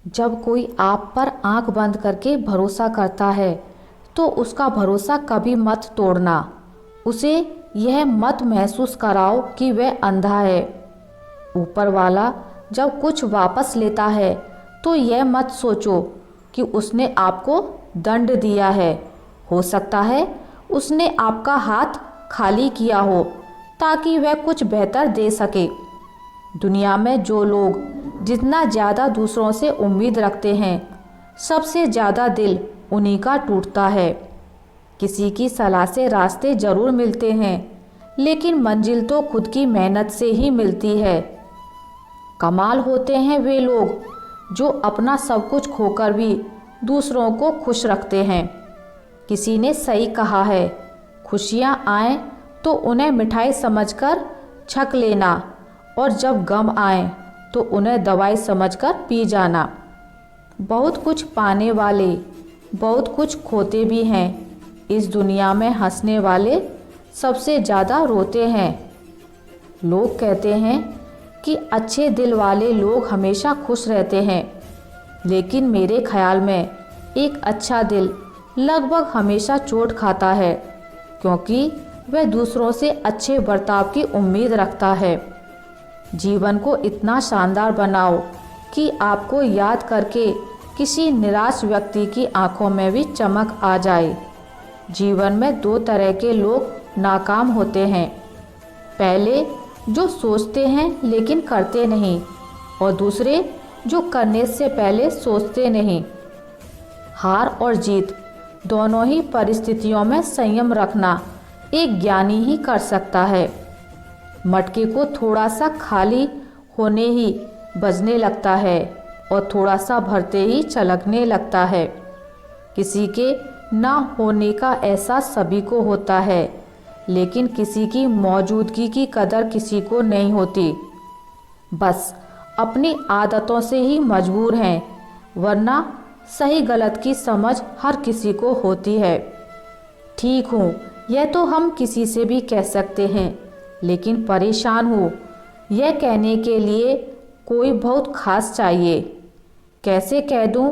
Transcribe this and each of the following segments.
जब कोई आप पर आंख बंद करके भरोसा करता है तो उसका भरोसा कभी मत तोड़ना। उसे यह मत महसूस कराओ कि वह अंधा है। ऊपर वाला जब कुछ वापस लेता है तो यह मत सोचो कि उसने आपको दंड दिया है। हो सकता है उसने आपका हाथ खाली किया हो ताकि वह कुछ बेहतर दे सके। दुनिया में जो लोग जितना ज़्यादा दूसरों से उम्मीद रखते हैं, सबसे ज़्यादा दिल उन्हीं का टूटता है। किसी की सलाह से रास्ते ज़रूर मिलते हैं, लेकिन मंजिल तो खुद की मेहनत से ही मिलती है। कमाल होते हैं वे लोग जो अपना सब कुछ खोकर भी दूसरों को खुश रखते हैं। किसी ने सही कहा है, खुशियाँ आएँ तो उन्हें मिठाई समझकर छक लेना, और जब गम आए तो उन्हें दवाई समझकर पी जाना। बहुत कुछ पाने वाले बहुत कुछ खोते भी हैं। इस दुनिया में हंसने वाले सबसे ज़्यादा रोते हैं। लोग कहते हैं कि अच्छे दिल वाले लोग हमेशा खुश रहते हैं, लेकिन मेरे ख्याल में एक अच्छा दिल लगभग हमेशा चोट खाता है, क्योंकि वह दूसरों से अच्छे बर्ताव की उम्मीद रखता है। जीवन को इतना शानदार बनाओ कि आपको याद करके किसी निराश व्यक्ति की आंखों में भी चमक आ जाए। जीवन में दो तरह के लोग नाकाम होते हैं। पहले जो सोचते हैं लेकिन करते नहीं, और दूसरे जो करने से पहले सोचते नहीं। हार और जीत दोनों ही परिस्थितियों में संयम रखना एक ज्ञानी ही कर सकता है। मटके को थोड़ा सा खाली होने ही बजने लगता है और थोड़ा सा भरते ही छलकने लगता है। किसी के ना होने का एहसास सभी को होता है, लेकिन किसी की मौजूदगी की कदर किसी को नहीं होती। बस अपनी आदतों से ही मजबूर हैं, वरना सही गलत की समझ हर किसी को होती है। ठीक हूँ यह तो हम किसी से भी कह सकते हैं, लेकिन परेशान हूँ यह कहने के लिए कोई बहुत खास चाहिए। कैसे कह दूँ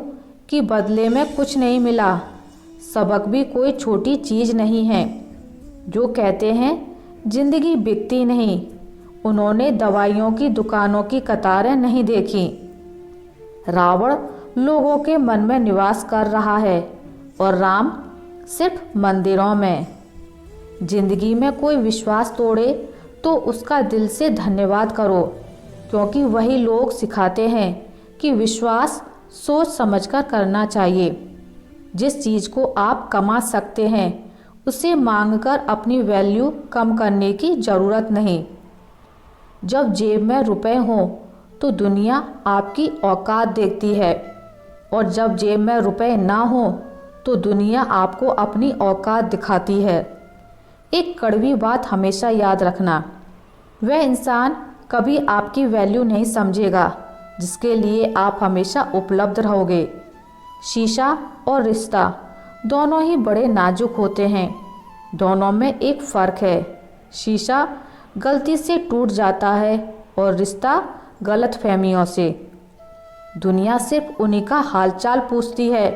कि बदले में कुछ नहीं मिला। सबक भी कोई छोटी चीज़ नहीं है। जो कहते हैं जिंदगी बिकती नहीं, उन्होंने दवाइयों की दुकानों की कतारें नहीं देखी। रावण लोगों के मन में निवास कर रहा है और राम सिर्फ मंदिरों में। जिंदगी में कोई विश्वास तोड़े तो उसका दिल से धन्यवाद करो, क्योंकि वही लोग सिखाते हैं कि विश्वास सोच समझकर करना चाहिए। जिस चीज़ को आप कमा सकते हैं उसे मांगकर अपनी वैल्यू कम करने की ज़रूरत नहीं। जब जेब में रुपए हों तो दुनिया आपकी औकात देखती है, और जब जेब में रुपए ना हों तो दुनिया आपको अपनी औकात दिखाती है। एक कड़वी बात हमेशा याद रखना, वह इंसान कभी आपकी वैल्यू नहीं समझेगा जिसके लिए आप हमेशा उपलब्ध रहोगे। शीशा और रिश्ता दोनों ही बड़े नाजुक होते हैं। दोनों में एक फ़र्क है, शीशा गलती से टूट जाता है और रिश्ता गलतफहमियों से। दुनिया सिर्फ उन्हीं का हालचाल पूछती है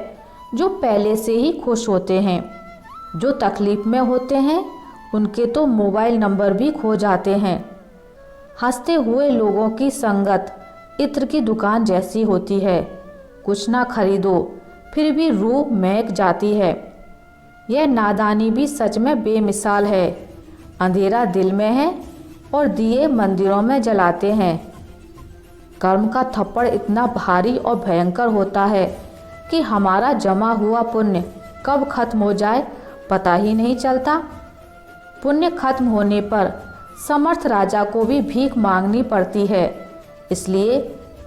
जो पहले से ही खुश होते हैं। जो तकलीफ़ में होते हैं उनके तो मोबाइल नंबर भी खो जाते हैं। हंसते हुए लोगों की संगत इत्र की दुकान जैसी होती है, कुछ ना खरीदो फिर भी रूह महक जाती है। यह नादानी भी सच में बेमिसाल है। अंधेरा दिल में है और दिए मंदिरों में जलाते हैं। कर्म का थप्पड़ इतना भारी और भयंकर होता है कि हमारा जमा हुआ पुण्य कब खत्म हो जाए पता ही नहीं चलता। पुण्य खत्म होने पर समर्थ राजा को भी भीख मांगनी पड़ती है। इसलिए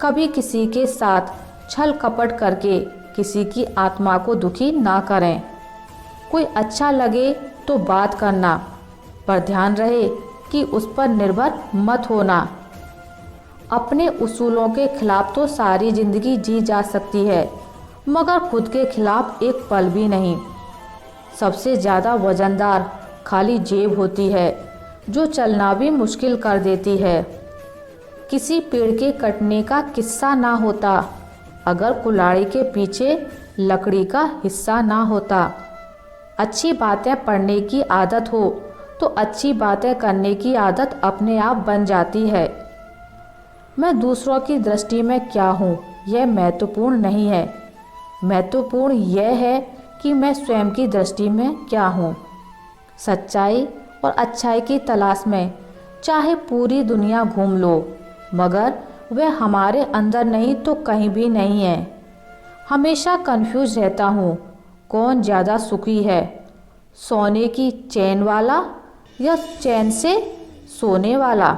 कभी किसी के साथ छल कपट करके किसी की आत्मा को दुखी ना करें। कोई अच्छा लगे तो बात करना, पर ध्यान रहे कि उस पर निर्भर मत होना। अपने उसूलों के खिलाफ तो सारी जिंदगी जी जा सकती है, मगर खुद के खिलाफ एक पल भी नहीं। सबसे ज़्यादा वजनदार खाली जेब होती है, जो चलना भी मुश्किल कर देती है। किसी पेड़ के कटने का किस्सा ना होता अगर कुल्हाड़ी के पीछे लकड़ी का हिस्सा ना होता। अच्छी बातें पढ़ने की आदत हो तो अच्छी बातें करने की आदत अपने आप बन जाती है। मैं दूसरों की दृष्टि में क्या हूँ यह महत्वपूर्ण नहीं है, महत्वपूर्ण यह है कि मैं स्वयं की दृष्टि में क्या हूँ। सच्चाई और अच्छाई की तलाश में चाहे पूरी दुनिया घूम लो, मगर वह हमारे अंदर नहीं तो कहीं भी नहीं है। हमेशा कंफ्यूज रहता हूँ, कौन ज़्यादा सुखी है, सोने की चैन वाला या चैन से सोने वाला।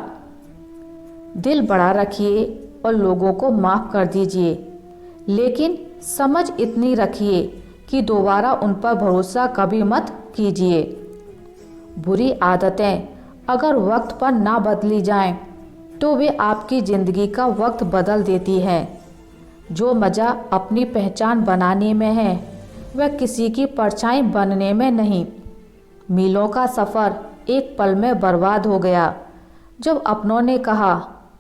दिल बड़ा रखिए और लोगों को माफ़ कर दीजिए, लेकिन समझ इतनी रखिए कि दोबारा उन पर भरोसा कभी मत कीजिए। बुरी आदतें अगर वक्त पर ना बदली जाएं, तो वे आपकी ज़िंदगी का वक्त बदल देती हैं। जो मज़ा अपनी पहचान बनाने में है, वह किसी की परछाई बनने में नहीं। मीलों का सफ़र एक पल में बर्बाद हो गया जब अपनों ने कहा,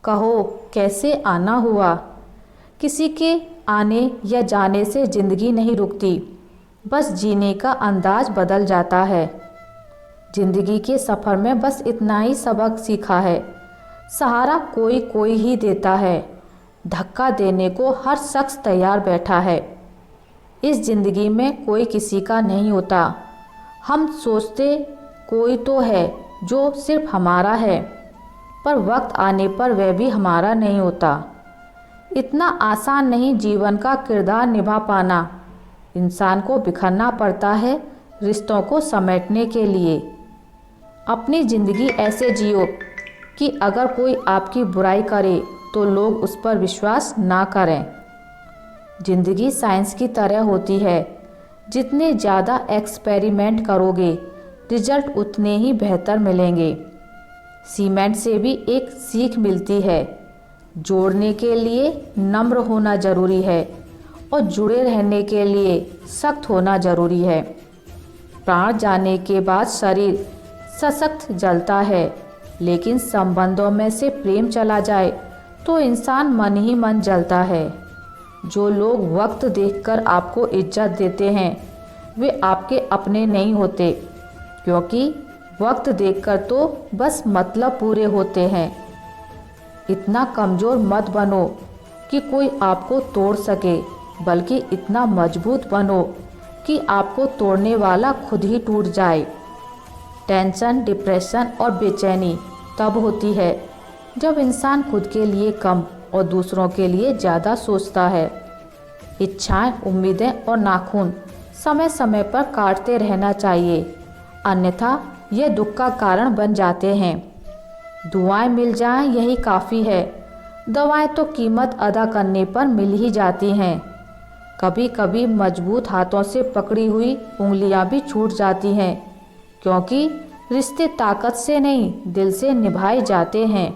कहो कैसे आना हुआ। किसी के आने या जाने से ज़िंदगी नहीं रुकती, बस जीने का अंदाज बदल जाता है। ज़िंदगी के सफ़र में बस इतना ही सबक सीखा है, सहारा कोई कोई ही देता है, धक्का देने को हर शख्स तैयार बैठा है। इस ज़िंदगी में कोई किसी का नहीं होता। हम सोचते कोई तो है जो सिर्फ हमारा है, पर वक्त आने पर वह भी हमारा नहीं होता। इतना आसान नहीं जीवन का किरदार निभा पाना। इंसान को बिखरना पड़ता है रिश्तों को समेटने के लिए। अपनी ज़िंदगी ऐसे जियो कि अगर कोई आपकी बुराई करे तो लोग उस पर विश्वास ना करें। ज़िंदगी साइंस की तरह होती है, जितने ज़्यादा एक्सपेरिमेंट करोगे रिजल्ट उतने ही बेहतर मिलेंगे। सीमेंट से भी एक सीख मिलती है, जोड़ने के लिए नम्र होना ज़रूरी है और जुड़े रहने के लिए सख्त होना ज़रूरी है। प्राण जाने के बाद शरीर सशक्त जलता है, लेकिन संबंधों में से प्रेम चला जाए तो इंसान मन ही मन जलता है। जो लोग वक्त देखकर आपको इज्जत देते हैं वे आपके अपने नहीं होते, क्योंकि वक्त देखकर तो बस मतलब पूरे होते हैं। इतना कमज़ोर मत बनो कि कोई आपको तोड़ सके, बल्कि इतना मजबूत बनो कि आपको तोड़ने वाला खुद ही टूट जाए। टेंशन, डिप्रेशन और बेचैनी तब होती है जब इंसान खुद के लिए कम और दूसरों के लिए ज़्यादा सोचता है। इच्छाएं, उम्मीदें और नाखून समय समय पर काटते रहना चाहिए, अन्यथा ये दुख का कारण बन जाते हैं। दुआएं मिल जाएं यही काफ़ी है, दवाएं तो कीमत अदा करने पर मिल ही जाती हैं। कभी कभी मजबूत हाथों से पकड़ी हुई उंगलियां भी छूट जाती हैं, क्योंकि रिश्ते ताकत से नहीं दिल से निभाए जाते हैं।